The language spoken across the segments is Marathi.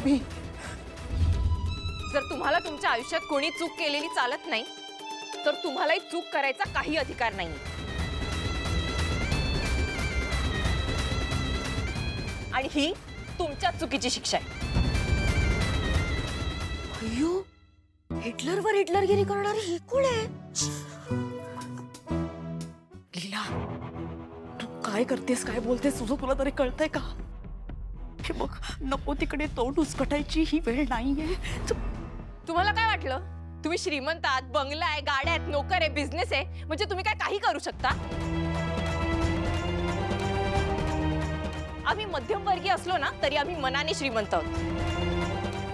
मी. जर तुम्हाला तुमच्या आयुष्यात कोणी चूक केलेली चालत नाही तर तुम्हालाही चूक करायचा काही अधिकार नाही. आणि ही तुमच्या चुकीची शिक्षा आहे. अय्यो, हिटलरवर हिटलरगिरी करणारी ही कोण आहे? लीला, तू काय करतेस, काय बोलतेस, तुझं तुला तरी कळतंय का? हे बघ, नको तिकडे तोंड उचकटायची ही वेळ नाहीये. तुम्हाला काय वाटलं तुम्ही श्रीमंत आहात, बंगला आहे, गाड्या आहेत, नोकर आहे, बिझनेस आहे, म्हणजे तुम्ही काय काही करू शकता? आम्ही मध्यमवर्गीय असलो ना तरी आम्ही मनाने श्रीमंत आहोत.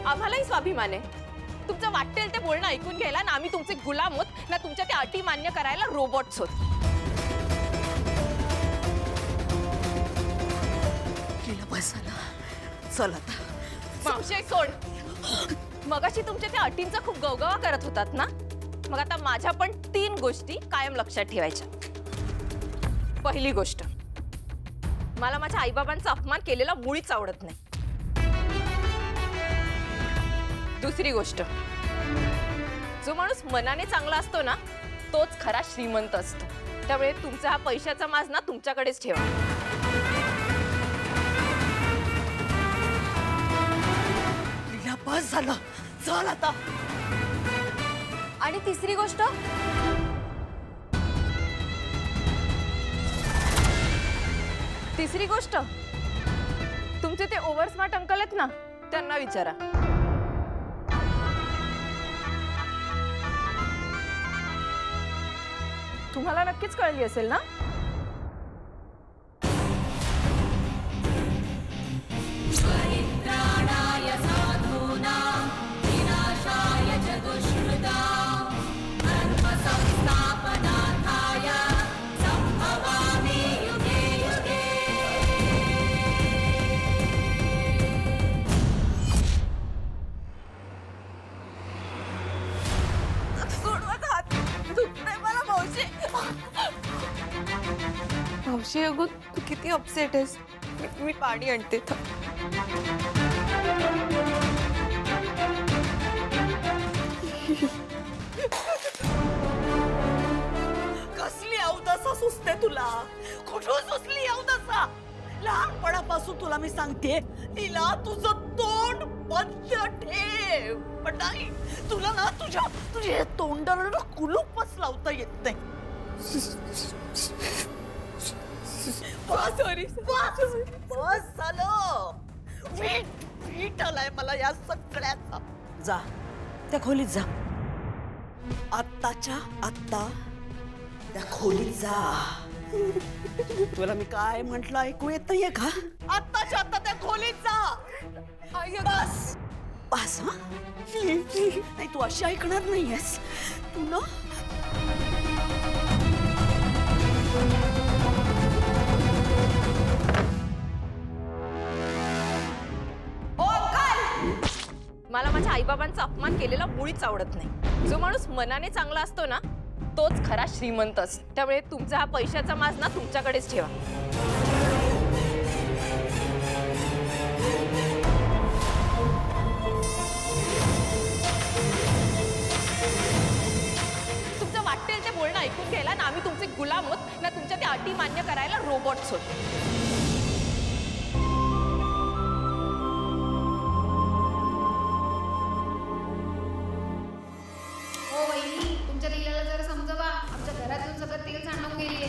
आम्हालाही स्वाभिमान आहे. तुमचं वाटेल ते बोलणं ऐकून घ्यायला ना आम्ही तुमचे गुलाम होत ना तुमच्या त्या अटी मान्य करायला रोबोट्स होत. लीला बस झालं, चल आता. मावशी सोड. मगाशी तुमच्या त्या अटींचा खूप गवगवा करत होतात ना, मग आता माझ्या पण 3 गोष्टी कायम लक्षात ठेवायच्या. पहिली गोष्ट, मला माझ्या आईबाबांचा अपमान केलेला मुळीच आवडत नाही. दुसरी गोष्ट, जो माणूस मनाने चांगला असतो ना तोच खरा श्रीमंत असतो. त्यामुळे तुमचा हा पैशाचा माज ना तुमच्याकडेच ठेवा. लीला बस झालं, चल आता. आणि तिसरी गोष्ट, तिसरी गोष्ट, तुमचे ते ओव्हर स्मार्ट अंकल आहेत ना त्यांना विचारा. तुम्हाला नक्कीच कळली असेल ना. मावशी अगं तू किती अपसेट आहेस. मी पाणी आणते. कसली अवदसा सुचते तुला? कुठून सुचली अवदसा? लहानपणापासून तुला मी सांगते, लीला तुझं तोंड बंद ठेव. पण नाही, तुला ना तुझ्या तोंडाला कुलूपच लावता येत नाही. सॉरी, बस झालं. वीट आलाय मला या सगळ्याचा. जा त्या खोलीत जा, आत्ताच्या आत्ता त्या खोलीत जा. तुला मी काय म्हंटल ऐकू येत नाहीये का? आत्ताच्या आत्ता त्या खोलीत जा. बस बस. हा नाही, तू अशी ऐकणार नाहीयेस. तू ना मला माझ्या आईबाबांचा अपमान केलेला मुळीच आवडत नाही. जो माणूस मनाने चांगला असतो ना तोच खरा श्रीमंत असतो. त्यामुळे तुमचा हा पैशाचा माज ना तुमच्याकडेच ठेवा. तुमचं वाटेल ते बोलणं ऐकून घ्यायला ना आम्ही तुमचे गुलाम होत ना तुमच्या त्या अटी मान्य करायला रोबोट्स होत.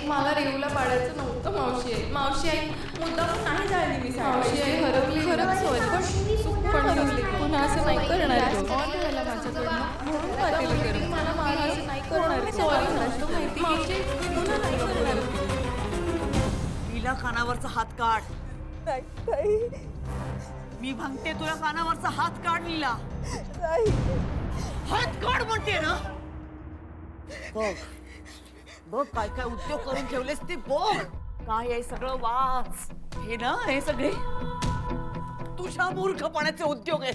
मला रेवला पाडायचं नव्हतं मावशी आई. मावशी आई मुद्दा पण नाही झाली. मी मावशी आई हरवली. खरंच सॉरी, पण हरवली. पुन्हा असं नाही करणार. म्हणून पाटील करेन. मला असं नाही करणार. सॉरी नसतं माहिती. मावशी मी पुन्हा नाही करणार. लीला कानावरचा हात काढ. मी भांगते, तुला कानावरचा हात काढ. लीला हात काढ म्हणते ना. बघ बघ काय काय उद्योग करून ठेवलेस ते बघ. काय आहे सगळं वाच. हे ना हे सगळे तुझ्या मूर्खपणाचे उद्योग आहेत.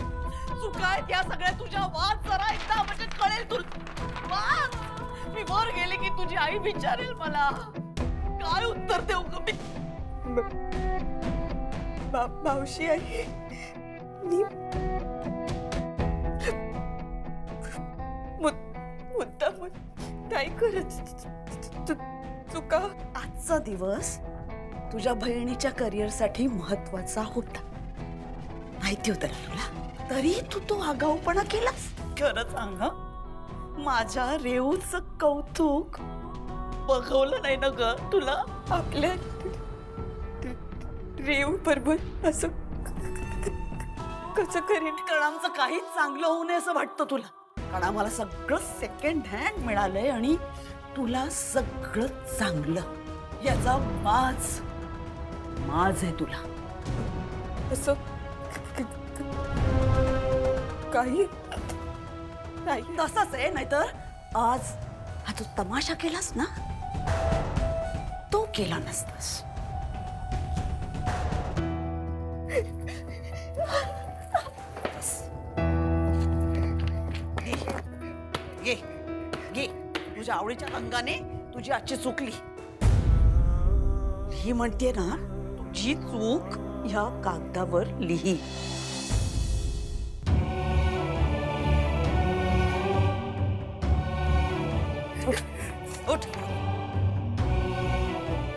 चुका आहेत या सगळ्या तुझ्या. वाच जरा एकदा, म्हणजे कळेल तुला. वाच. मी वर गेले की तुझी आई विचारेल मला. काय उत्तर देऊ ग मी? मावशी आई, मी चुका. आजचा दिवस तुझ्या बहिणीच्या करिअरसाठी महत्वाचा होता, माहिती होतं ना तुला, तरी तू तो आगाऊपणा केलास. खरं सांग हं? माझ्या रेऊचं कौतुक बघवलं नाही ना ग तुला. आपल्या रेव बरोबर असं कसं करेन? कारण आमचं काहीच चांगलं होऊ नये असं वाटतं तुला. कारण आम्हाला सगळं सेकंड हँड मिळालंय आणि तुला सगळं चांगलं याचा माज आहे तुला. असं काही नाही. तसाच आहे. नाहीतर आज हा तू तमाशा केलास ना, तो केला नसतास. घे घे, तुझ्या आवडीच्या रंगाने तुझी आजची चुकली. ही म्हणते ना, तुझी चूक ह्या कागदावर लिही. उठ.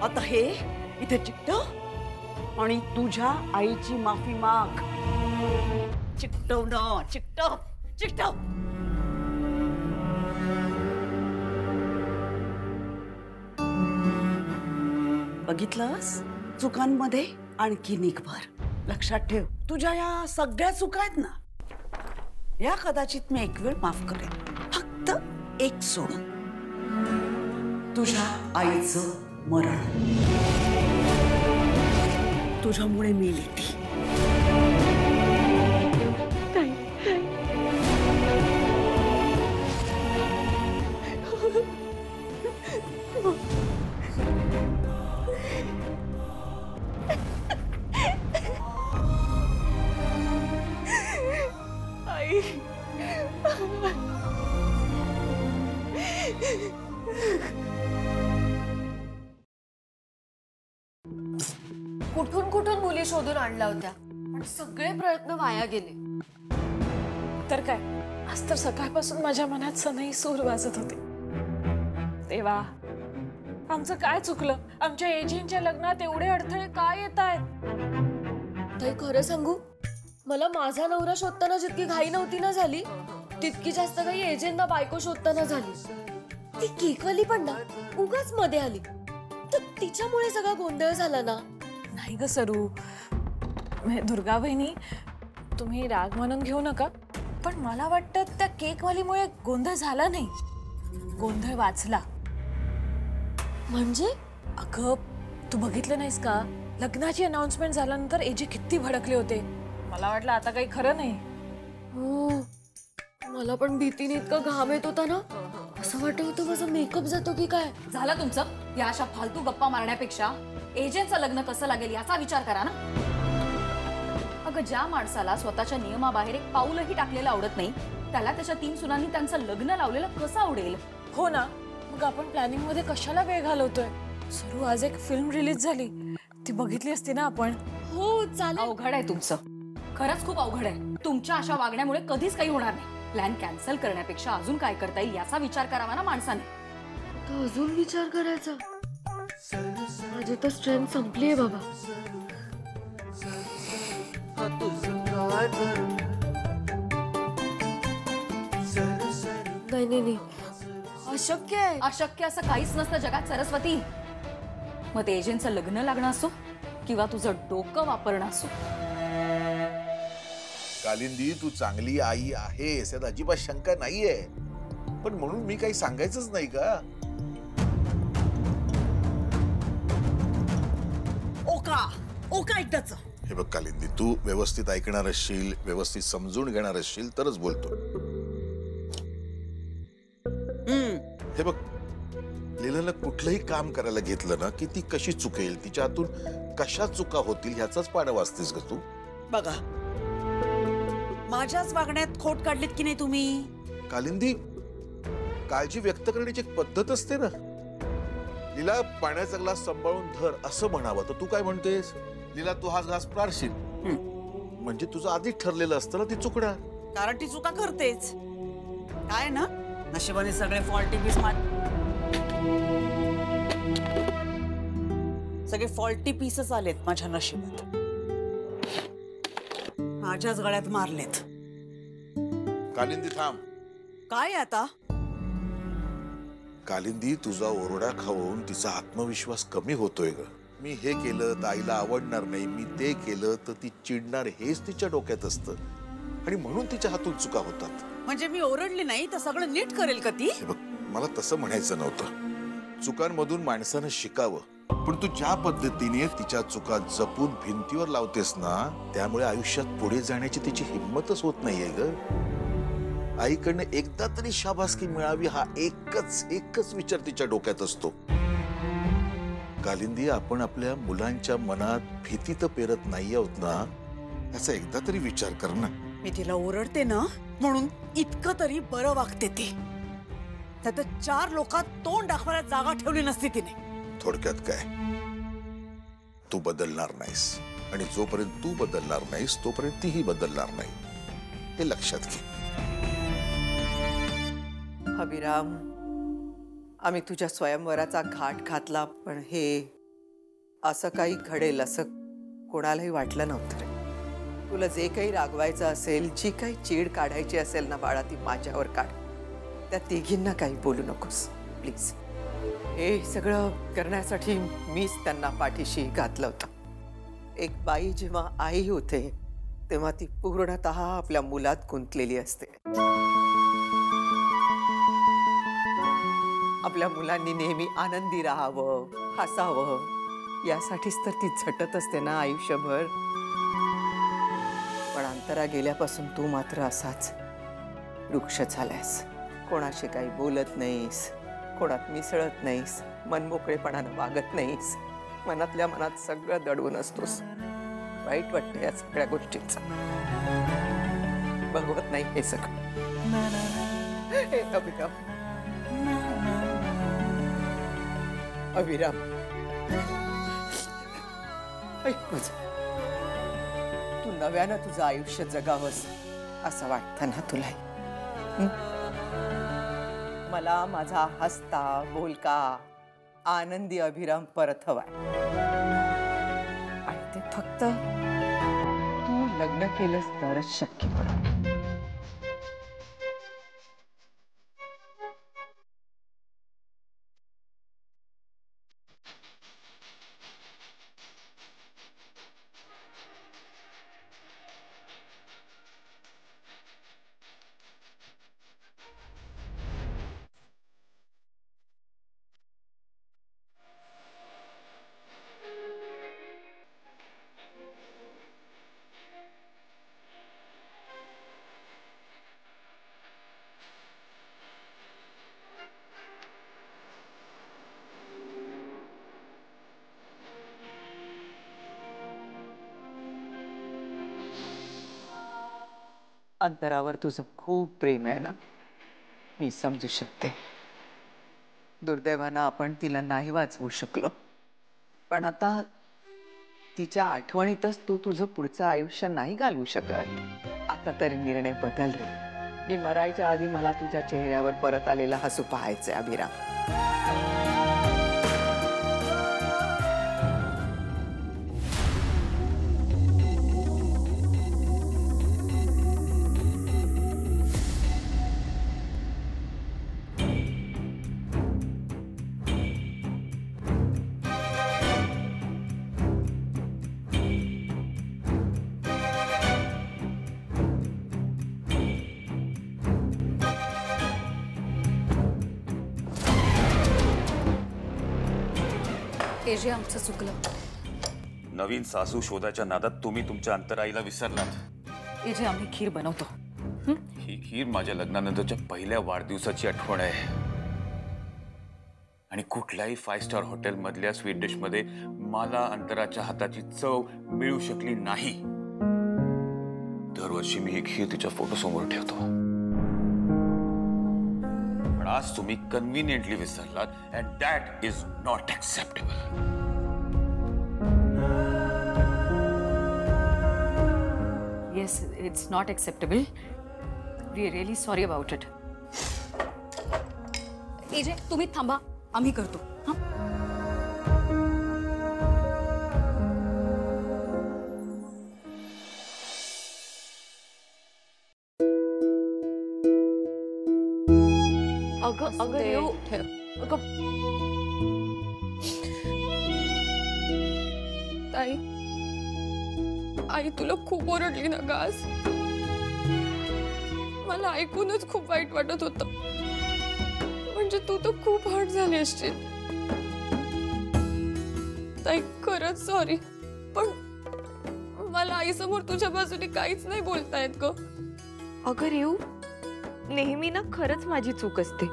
आता हे इथे चिकटव आणि तुझ्या आईची माफी माग. चिकटव ना, चिकटव चिकटव. बघितलंस, चुकांमध्ये आणखी निघभर. लक्षात ठेव, तुझ्या या सगळ्या चुका आहेत ना, या कदाचित मी एक वेळ माफ करेन, फक्त एक सोडून. तुझ्या आईचं मरण. तुझ्यामुळे मेली ती. कुठून कुठून मुली शोधून आणल्या होत्या, पण सगळे प्रयत्न वाया गेले. तर काय, आज तर सकाळपासून माझ्या मनात सनई सूर वाजत होते. देवा, आमचं काय चुकलं? आमच्या एजंटच्या लग्नात एवढे अडथळे काय येत आहेत? ताई, खरं सांगू, मला माझा नवरा शोधताना जितकी घाई नव्हती ना झाली, तितकी जास्त घाई एजंटना बायको शोधताना झाली. ती केकवाली पण ना उगाच मध्ये आली, तर तिच्यामुळे सगळा गोंधळ झाला ना. नाही ग सरू, दुर्गा बहिणी, तुम्ही राग मानून घेऊ नका, पण मला वाटतं त्या केकवालीमुळे गोंधळ झाला नाही, गोंधळ वाचला. म्हणजे? अगं, तू बघितलं नाहीस का, लग्नाची अनाउन्समेंट झाल्यानंतर एजी किती भडकले होते. मला वाटलं आता काही खरं नाही. हो, मला पण भीतीने इतका घाम येत होता ना, असं वाटत होतं माझा मेकअप जातो की काय. झालं तुमचं? या अशा फालतू गप्पा मारण्यापेक्षा एजंटचं लग्न कसं लागेल याचा विचार करा ना. अगं, ज्या माणसाला स्वतःच्या नियमाबाहेर एक पाऊलही टाकलेलं आवडत नाही, त्याला त्याच्या 3 सुनांनी त्यांचं लग्न लावलेलं कसं आवडेल? हो ना, मग आपण प्लॅनिंग मध्ये कशाला वेळ घालवतोय? सरू, आज एक फिल्म रिलीज झाली, ती बघितली असती ना आपण. हो चालेल. अवघड आहे तुमचं, खरंच खूप अवघड आहे. तुमच्या अशा वागण्यामुळे कधीच काही होणार नाही. प्लॅन कॅन्सल करण्यापेक्षा अजून काय करता येईल याचा विचार करावा ना माणसाने. तो अजून विचार करायचा? माझी तर स्ट्रेंथ संपलीये बाबा. नाही नाही, अशक्य आहे. अशक्य असं काहीच नसतं जगात सरस्वती. मग ते एजंटचं लग्न लागणं असो किंवा तुझं डोकं वापरणं असो. कालिंदी, तू चांगली आई आहेस यात अजिबात शंका नाहीये, पण म्हणून मी काही सांगायचंच नाही का? ओका एकदाच. हे बघ कालिंदी, तू व्यवस्थित ऐकणार असशील, व्यवस्थित समजून घेणार असशील तरच बोलतो. हे बघ, लीलाला कुठलंही काम करायला घेतलं ना की ती कशी चुकेल, तिच्या हातून कशा चुका होतील ह्याचाच पाडा वाचतेस ग तू. बघा, माझ्याच वागण्यात खोट काढलीत की नाही तुम्ही? कालिंदी, काळजी व्यक्त करण्याची एक पद्धत असते ना. लीला, पाण्याचा ग्लास सांभाळून धर असं म्हणावं, तर तू काय म्हणतेस? लीला, तू हा घास प्रारशील, म्हणजे तुझं आधीच ठरलेलं असतं ना ती चुकणार. कारण ती चुका करतेच. काय ना, नशिबाने सगळे फॉल्टी पीस सगळे फॉल्टी पीसच आलेत माझ्या नशिबात. माझ्याच गळ्यात मारलेत. कालिंदी थांब. काय आता? कालिंदी, तुझा ओरडा खाऊन तिचा आत्मविश्वास कमी होतोय ग. मी हे केलं तर आईला आवडणार नाही, मी ते केलं तर ती चिडणार, हेच तिच्या डोक्यात असतं आणि म्हणून तिच्या हातून चुका होतात. म्हणजे मी ओरडली नाही तर सगळं नीट करेल का ती? हे बघ, मला तसं म्हणायचं नव्हतं. चुकांमधून माणसानं शिकावं, पण तू ज्या पद्धतीने तिच्या चुका जपून भिंतीवर लावतेस ना, त्यामुळे आयुष्यात पुढे जाण्याची तिची हिंमतच होत नाहीये ग. आईकडनं एकदा तरी शाबासकी मिळावी हा एकच विचार तिच्या डोक्यात असतो. कालिंदी, आपण आपल्या मुलांच्या मनात भीती तर पेरत नाही आहोत ना, याचा एकदा तरी विचार कर ना. मी तिला ओरडते ना म्हणून इतकं तरी बरं वागते ती. त्यात 4 लोकात तोंड दाखवायला जागा ठेवली नसती तिने. थोडक्यात काय, तू बदलणार नाहीस आणि जोपर्यंत तू बदलणार नाहीस तोपर्यंत तीही बदलणार नाही, हे लक्षात घे. अभिराम, आम्ही तुझ्या स्वयंवराचा घाट घातला, पण हे असं काही घडेल असं कोणालाही वाटलं नव्हतं रे. तुला जे काही रागवायचं असेल, जी काही चीड काढायची असेल ना बाळा, ती माझ्यावर काढ. त्या तिघींना काही बोलू नकोस प्लीज. हे सगळं करण्यासाठी मीच त्यांना पाठीशी घातलं होतं. एक बाई जेव्हा आई होते तेव्हा ती पूर्णतः आपल्या मुलात गुंतलेली असते. आपल्या मुलांनी नेहमी आनंदी राहावं, हसावं, यासाठीच तर ती झटत असते ना आयुष्यभर. पण अंतरा गेल्यापासून तू मात्र असाच वृक्ष झालायस. कोणाशी काही बोलत नाहीस, कोणात मिसळत नाहीस, मनमोकळेपणानं वागत नाहीस, मनातल्या मनात सगळं दडवून असतोस. वाईट वाटतं या सगळ्या गोष्टींचं. बघवत नाही हे सगळं. हे अभिराम, अभिराम, ऐक माझं. तू नव्यानं तुझं आयुष्य जगावंस असं वाटतं ना तुला? मला माझा हसता, बोलका, आनंदी अभिराम परत हवाय. आणि ते फक्त तू लग्न केलंस तरच शक्य पडेल. अंतरावर तुझं खूप प्रेम आहे ना, मी समजू शकते. दुर्दैवानं आपण तिला नाही वाचवू शकलो, पण आता तिच्या आठवणीतच तू तुझं पुढचं आयुष्य नाही घालवू शकत. आता तरी निर्णय बदल रे. मी मरायच्या आधी मला तुझ्या चेहऱ्यावर परत आलेला हसू पाहायचंय अभिराम. एजे, आमचं चुकलं. नवीन सासू शोधाच्या नादात तुम्ही तुमच्या अंतराईला विसरलात. एजे, आम्ही खीर बनवतो. ही खीर माझ्या लग्नानंतरच्या पहिल्या वाढदिवसाची आठवण आहे आणि कुठल्याही 5 स्टार हॉटेल मधल्या स्वीट डिश मध्ये मला अंतराच्या हाताची चव मिळू शकली नाही. दरवर्षी मी ही खीर तिच्या फोटो समोर ठेवतो, पण आज तुम्ही कन्व्हिनियंटली विसरलात and that is not acceptable. Yes, it's not acceptable. We are really sorry about it. AJ, तुम्ही थांबा. आम्ही करतो. हा अगं अगं रेऊ, अगं ताई, आई तुला खूप ओरडली ना ग आज. मला ऐकूनच खूप वाईट वाटत होतं. म्हणजे तू तर खूप हर्ट झाली असशील. ताई खरंच सॉरी, पण मला आईसमोर तुझ्या बाजूने काहीच नाही बोलता येत ग. अगं रेऊ, नेहमी ना खरंच माझी चूक असते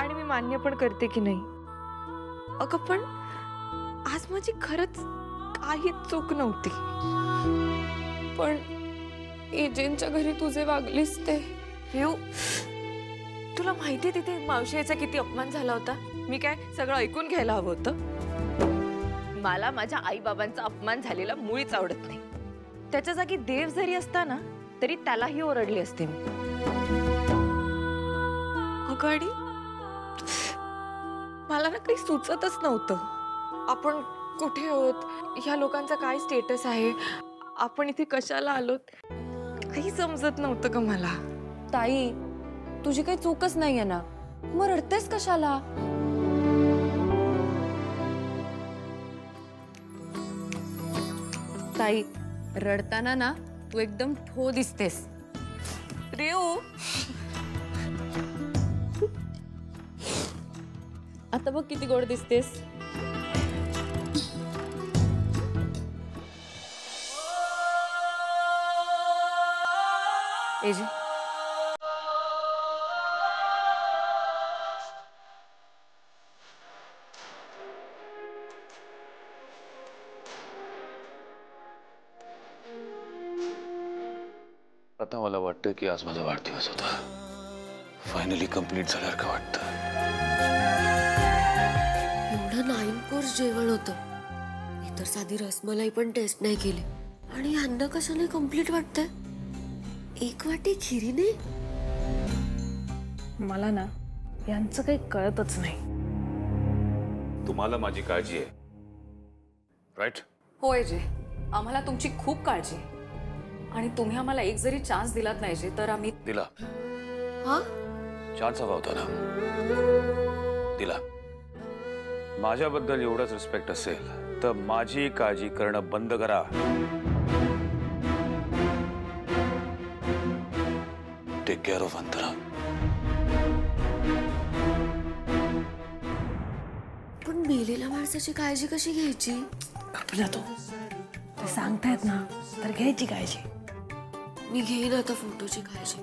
आणि मी मान्य पण करते की नाही. अगं पण आज माझी खरंच काहीच चूक नव्हती. पण एजंटच्या घरी तुझे वागलीस ते. रेऊ, तुला माहिती तिथे मावशीचा किती अपमान झाला होता. मी काय सगळं ऐकून घ्यायला हवं होतं. मला माझ्या आई बाबांचा अपमान झालेला मुळीच आवडत नाही. त्याच्या जागी देव जरी असता ना तरी त्यालाही ओरडली असते मी. अगाडी मला ना काही सुचतच नव्हतं. आपण कुठे आहोत, ह्या लोकांचा काय स्टेटस आहे, आपण इथे कशाला आलोत, काही समजत नव्हतं का मला. ताई तुझी काही चूकच नाहीये ना, मग रडतेस कशाला? ताई रडताना ना तू एकदम ठो दिसतेस. रेऊ, आता बघ किती गोड दिसतेस. एजी आता मला वाटतं की आज माझा वाढदिवस होता. फायनली कंप्लीट झाल्यासारखं वाटतं. एवढं 9 कोर्स जेवण होतं. मी तर साधी रसमलाई पण टेस्ट नाही केली आणि यांना कशाने कंप्लीट वाटतंय. 1 वाटी खिरीने. मला ना यांचं काही कळतच नाही. तुम्हाला माझी काळजी आहे, राईट? होय जे, आम्हाला तुमची खूप काळजी आहे आणि तुम्ही आम्हाला एक जरी चान्स दिलात नाही जे तर आम्ही दिला. हा चान्स हवा होता ना, दिला. माझ्याबद्दल एवढंच रिस्पेक्ट असेल तर माझी काळजी करणं बंद करा. टेक केअर ऑफ अंतरा. पण मेलेल्या माणसाची काळजी कशी घ्यायची? तुला तो ते सांगतायत ना, तर घ्यायची काळजी. मी घेईन आता फोटोची काळजी.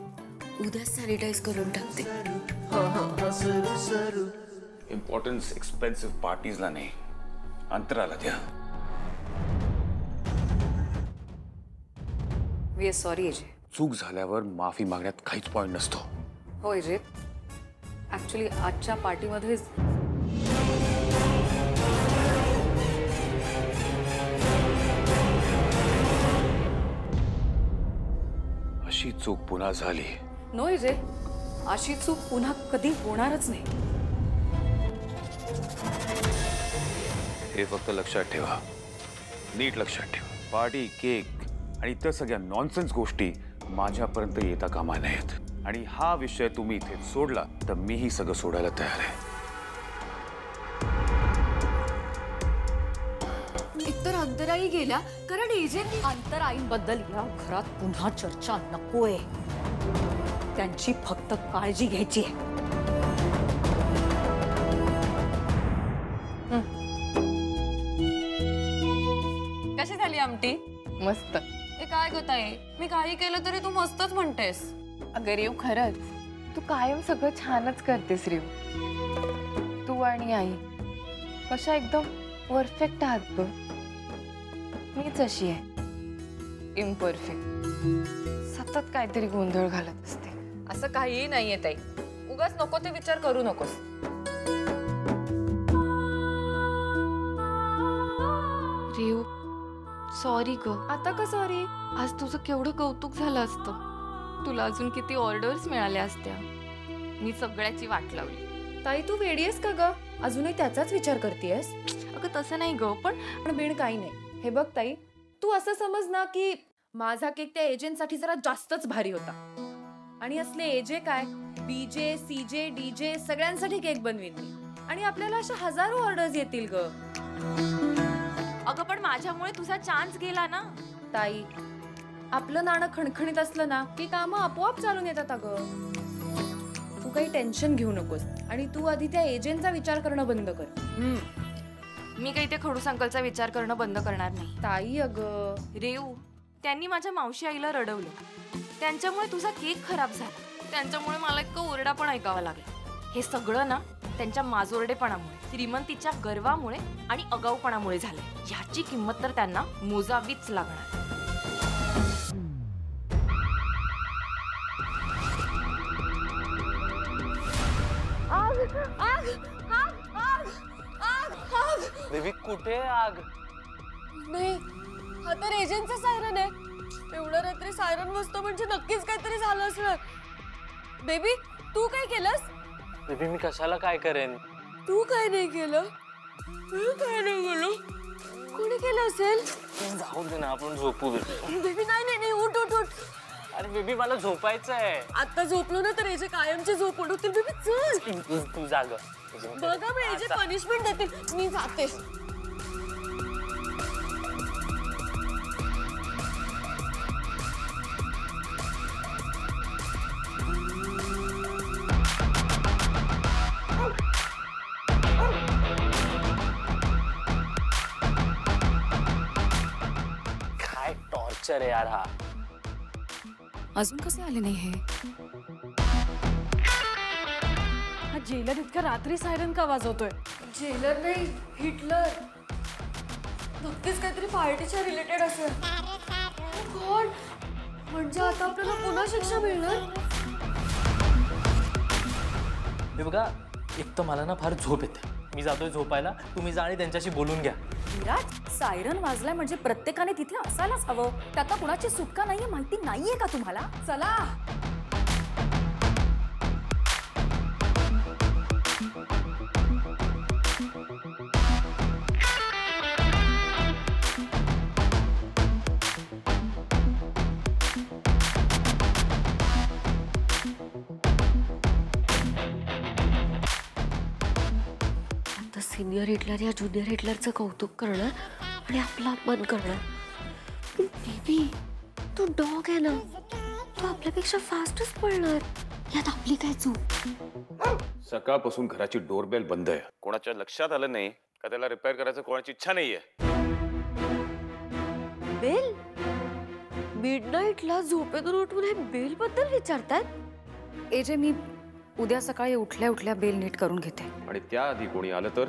उद्याच सॅनिटाईज करून टाकते. इम्पॉर्टन्स एक्सपेन्सिव्ह पार्टीजला नाही, अंतराला द्या. We are sorry AJ. चूक झाल्यावर माफी मागण्यात काहीच पॉइंट नसतो. हो एजे, ऍक्च्युली आजच्या पार्टीमध्ये अशी चूक पुन्हा झाली. नो एजे, अशी चूक पुन्हा कधी होणारच नाही. हे फक्त लक्षात ठेवा, नीट लक्षात ठेवा. पार्टी, केक आणि इतर सगळ्या नॉनसेन्स गोष्टी माझ्यापर्यंत येता कामा नयेत. आणि हा विषय तुम्ही इथे सोडला तर मीही सगळं सोडायला तयार आहे. एकतर अंतराई गेल्या कारण एजंट. अंतराईंबद्दल या घरात पुन्हा चर्चा नकोय. त्यांची फक्त काळजी घ्यायची आहे. कशी झाली आमटी? मस्त. हे काय गं ताई, मी काही केलं तरी तू मस्तच म्हणतेस. अगं रेऊ, खरंच तू कायम सगळं छानच करतेस रेऊ. तू आणि आई कशा एकदम परफेक्ट आहात ग. मीच अशी आहे, इम्परफेक्ट. सतत काहीतरी गोंधळ घालत असते. असं काहीही नाहीये ताई, उगाच नको ते विचार करू नकोस. रेऊ सॉरी ग. आता का सॉरी? आज तुझं केवढं कौतुक झालं असतं. तुला अजून किती ऑर्डर्स मिळाल्या असत्या. मी सगळ्याची वाट लावली. ताई तू वेडी आहेस का ग? अजूनही त्याचाच विचार करतेयस? अगं तसं नाही ग, पण बीण काही नाही. हे बघ ताई, तू असं समज ना की माझा केक त्या एजंटसाठी जरा जास्तच भारी होता आणि असले एजे काय बीजे सीजे डीजे सगळ्यांसाठी केक बनवीन मी आणि आपल्याला अशा हजारो ऑर्डर्स येतील ग. अगं पण माझ्यामुळे तुझा चान्स गेला ना. ताई, आपलं नाणं खणखणीत असलं ना की कामं आपोआप चालून येतात. अगं तू काही टेन्शन घेऊ नकोस आणि तू आधी त्या एजंटचा विचार करणं बंद कर. मी काही त्या खडूस अंकलचा विचार करणं बंद करणार नाही. ताई अगं रेऊ, त्यांनी माझ्या मावशी आईला रडवलं. त्यांच्यामुळे तुझा केक खराब झाला. त्यांच्यामुळे मला इतकं ओरडा पण ऐकावा लागला. हे सगळं ना त्यांच्या माजोरडेपणामुळे, श्रीमंतीच्या गर्वामुळे आणि अगाऊपणामुळे झाले. ह्याची किंमत तर त्यांना मोजावीच लागणार. बेबी कुठे आग? नाही, हा तर एजंटचा सायरन आहे. एवढ्या रात्री सायरन वाजतो म्हणजे नक्कीच काहीतरी झालं असणार. बेबी, तू काय केलंस? बेबी मी कशाला काय करेन? तू काय नाही केलं? मी काय नाही केलं? कोणी केलं असेल? जाऊ दे ना, आपण झोपू. बेबी नाही नाही नाही, उठ उठ उठ. अरे बेबी मला झोपायचं आहे. आता झोपलो ना तर एजे कायमची झोप उडवतील. बेबी चल. तू जाग. बघा मी एजे पनिशमेंट देतील. मी जाते. काय टॉर्चर आहे यार हा. अजून कसे आले नाही हे? हा जेलर इतक्या रात्री सायरन का वाजवतोय? जेलर नाही, हिटलर. नक्कीच काहीतरी पार्टीच्या रिलेटेड असेल. गॉड, म्हणजे आता आपल्याला पुन्हा शिक्षा मिळणार? हे बघा, एक तर मला ना फार झोप येते. मी जातोय झोपायला, तुम्ही जा आणि त्यांच्याशी बोलून घ्या. विराज, सायरन वाजलाय म्हणजे प्रत्येकाने तिथे असायलाच हवं. त्यात कुणाची सुटका नाहीये, माहिती नाहीये का तुम्हाला? चला. सिनियर हिटलर या ज्युनियर हिटलरचं कौतुक करणार आणि आपला अपमान करणार. बेबी, तू डॉग आहे ना, तू आपल्यापेक्षा फास्टच पळणार. यात आपली काय चूक? सकाळपासून घराची डोरबेल बंद आहे. कोणाच्या लक्षात आलं नाही का त्याला रिपेअर करायचं कोणाची इच्छा नाहीये. बेल? मिडनाईटला झोपेतून उठून हे बेल बद्दल विचारतात? एजे, मी उद्या सकाळी उठल्या उठल्या बेल नीट करून घेते. आणि त्याआधी कोणी आलं तर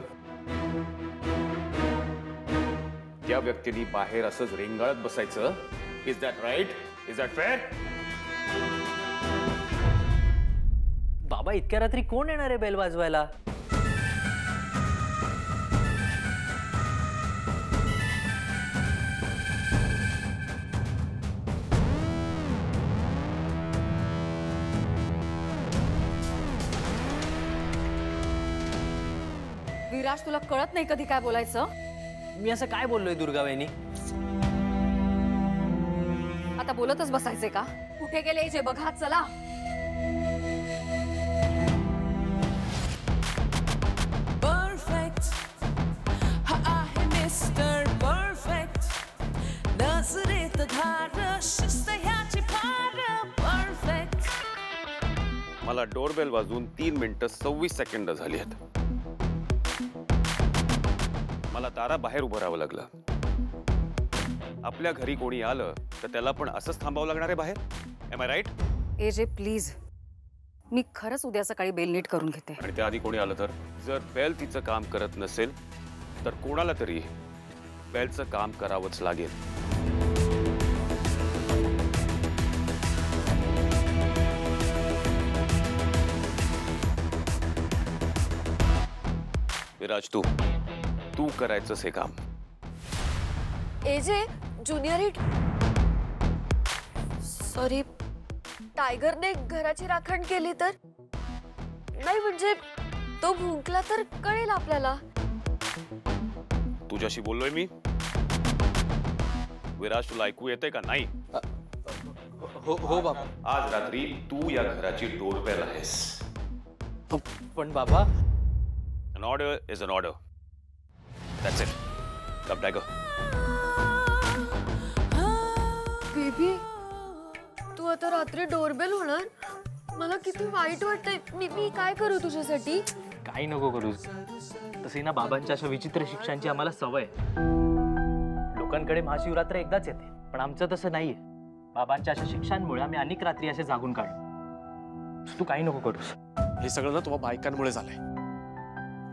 त्या व्यक्तीने बाहेर असंच रेंगाळत बसायचं. Is that right? Is that fair? बाबा, इतक्या रात्री कोण येणार आहे बेल वाजवायला? विराज, तुला कळत नाही कधी काय बोलायचं? मी असं काय बोललोय दुर्गा वहिनी? आता बोलतच बसायचंय का? कुठे गेले जे बघा. चला. मला डोरबेल वाजून 3 मिनिटं 26 सेकंड झाली आहेत. मला दाराबाहेर उभं राहावं लागलं. आपल्या घरी कोणी आलं तर त्याला पण असंच थांबावं लागणार आहे बाहेर. Am I right? AJ please, मी खरंच उद्या सकाळी बेल नीट करून घेते. आणि त्याआधी कोणी आलं तर? जर बेल तिचं काम करत नसेल तर कोणाला तरी बेलचं काम करावंच लागेल. विराज, तू करायचंस हे काम. AJ, junior hit. सॉरी, टायगरने घराची राखण केली तर? नाही म्हणजे तो भुंकला तर कळेल आपल्याला. तुझ्याशी बोललोय मी. विराज, तुला ऐकू येते का नाही? हो बाबा. आज रात्री तू या घराची डोरबेल आहेस. पण बाबा, An order is an order. That's it. Come, Tiger. Baby, तू आता रात्री डोरबेल होणार? मला किती वाईट वाटतंय. मी काय करू तुझ्यासाठी? काही नको करू. तसे ना बाबांच्या अशा विचित्र शिक्षांची आम्हाला सवय. लोकांकडे महाशिवरात्र एकदाच येते, पण आमचं तसं नाहीये. बाबांच्या अशा शिक्षांमुळे आम्ही अनेक रात्री असे जागून काढलो. तू काही नको करूस. हे सगळं ना तुम्हा बायकांमुळे झालंय.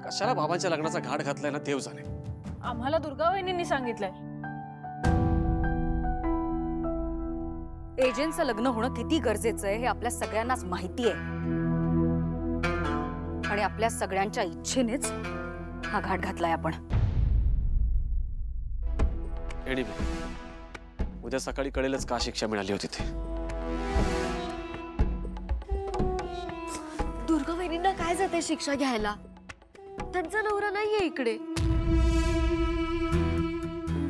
कशाला बाबांच्या लग्नाचा घाट घातलाय ना देव जाणे. आम्हाला दुर्गा वहिनींनी सांगितलंय. एजंटचं लग्न होणं किती गरजेचं आहे हे आपल्या सगळ्यांनाच माहिती आहे. आणि आपल्या सगळ्यांच्या इच्छेनेच हा घाट घातलाय आपण. उद्या सकाळी कळेलच का शिक्षा मिळाली होती ते. दुर्गा वहिनींना काय जाते शिक्षा घ्यायला? त्यांचा नवरा नाहीये इकडे.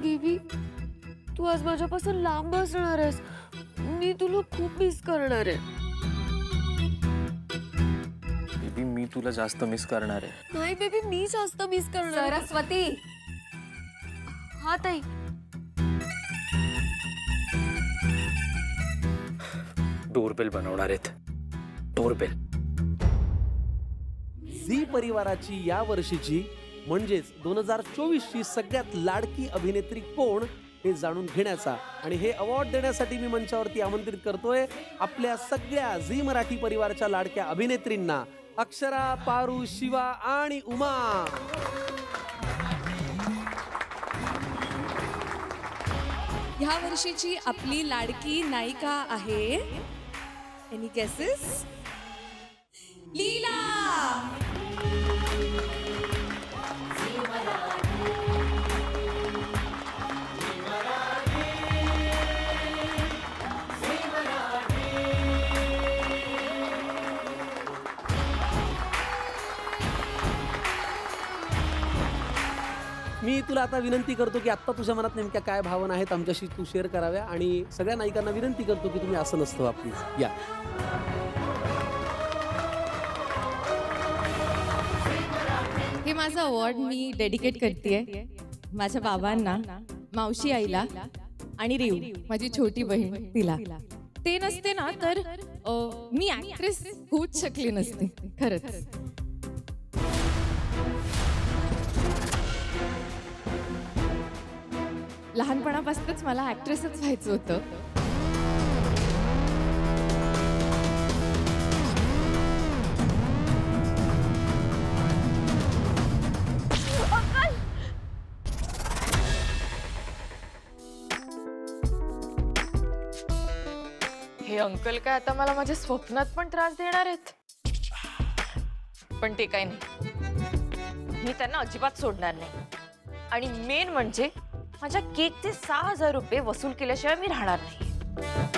बेबी, तू आज माझ्यापासून लांब असणार आहेस. मी तुला खूप मिस करणार आहे. बेबी, मी तुला जास्त मिस करणार आहे. नाही बेबी, मी जास्त मिस करणार. सरस्वती, हा ताई. डोरबेल बनवणार आहेत. डोरबेल. झी परिवाराची या वर्षीची म्हणजेच 2024ची सगळ्यात लाडकी अभिनेत्री कोण हे जाणून घेण्याचा आणि हे अवॉर्ड देण्यासाठी मी मंचावरती आमंत्रित करतोय आपल्या सगळ्या झी मराठी परिवाराच्या लाडक्या अभिनेत्रींना, अक्षरा, पारू, शिवा आणि उमा. ह्या वर्षीची आपली लाडकी नायिका आहे, एनी गेसेस? लीला. मी तुला आता विनंती करतो की आत्ता तुझ्या मनात नेमक्या काय भावना आहेत आमच्याशी तू शेअर कराव्या आणि सगळ्या नायिकांना विनंती करतो की तुम्ही असं नसतं प्लीज या. हे माझं अवॉर्ड मी डेडिकेट करतेय माझ्या बाबांना, मावशी आईला आणि रेऊ माझी छोटी बहीण तिला. ते नसते ना तर मी ऍक्ट्रेस होऊच शकले नसते खरंच. लहानपणापासूनच मला ऍक्ट्रेसच व्हायचं होतं. हे अंकल काय आता मला माझ्या स्वप्नात पण त्रास देणार आहेत? पण ते काही नाही, मी त्यांना अजिबात सोडणार नाही. आणि मेन म्हणजे माझ्या केकचे 6,000 रुपये वसूल केल्याशिवाय मी राहणार नाही.